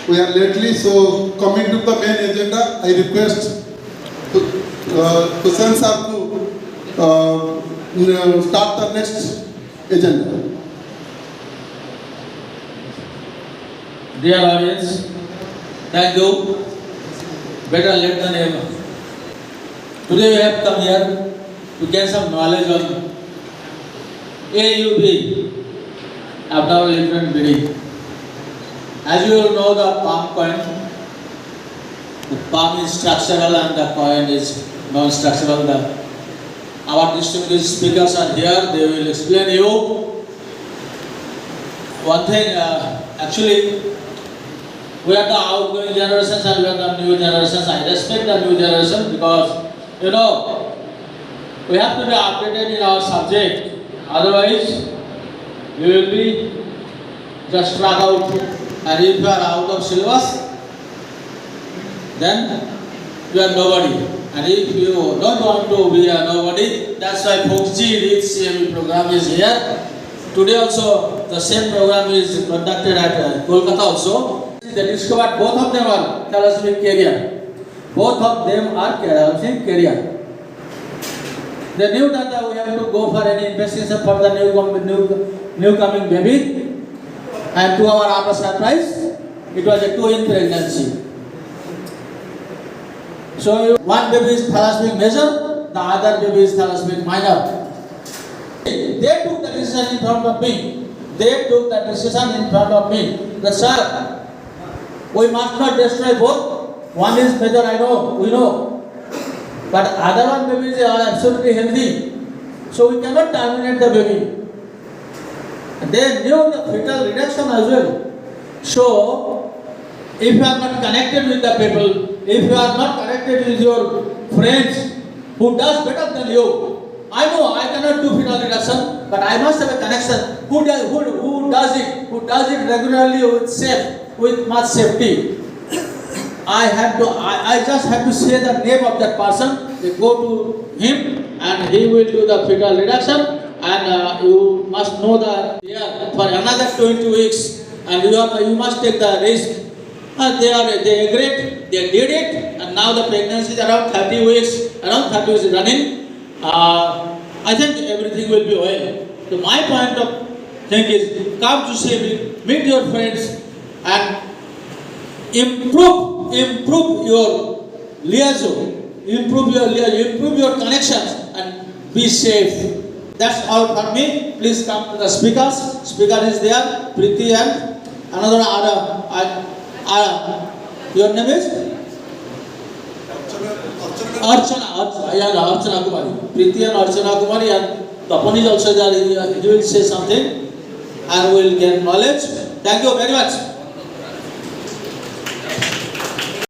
We are lately, so coming to the main agenda, I request Hussain sir to start the next agenda. Dear audience, thank you. Better late than ever. Today we have come here to get some knowledge on AUB, Abnormal Uterine Bleeding. As you all know, the palm coin, the palm is structural and the coin is non-structural. Our distinguished speakers are here, they will explain you. One thing, actually, we are the outgoing generations and we are the new generations. I respect the new generation because, you know, we have to be updated in our subject. Otherwise, we will be just struck out. And if you are out of syllabus, then you are nobody. And if you don't want to be a nobody, that's why FOXG Reach CME program is here. Today also, the same program is conducted at Kolkata also. They discovered both of them are thalassemia carrier. Both of them are thalassemia carrier. They knew that we have to go for any investigation for the new coming baby. And to our utter surprise, it was a twin pregnancy. So one baby is thalassemia major, the other baby is thalassemia minor. They took the decision in front of me. They took the decision in front of me. The sir, we must not destroy both. One is major, I know, we know. But other one babies are absolutely healthy. So we cannot terminate the baby. They knew the fetal reduction as well. So, if you are not connected with the people, if you are not connected with your friends who does better than you, I know I cannot do fetal reduction, but I must have a connection. Who does it? Who does it regularly with much safety? I just have to say the name of that person. They go to him and he will do the fetal reduction. And you must know that for another 20 weeks, and you must take the risk. They agreed, they did it, and now the pregnancy is around 30 weeks, is running. I think everything will be well. So my point of thing is, come to see me, meet your friends, and improve your liaison, improve your connections, and be safe. That's all from me. Please come to the speakers. Speaker is there, Priti and another. Your name is? Archana Kumari. Priti and Archana Kumari, and Tapan is also there. He will say something and we will get knowledge. Thank you very much.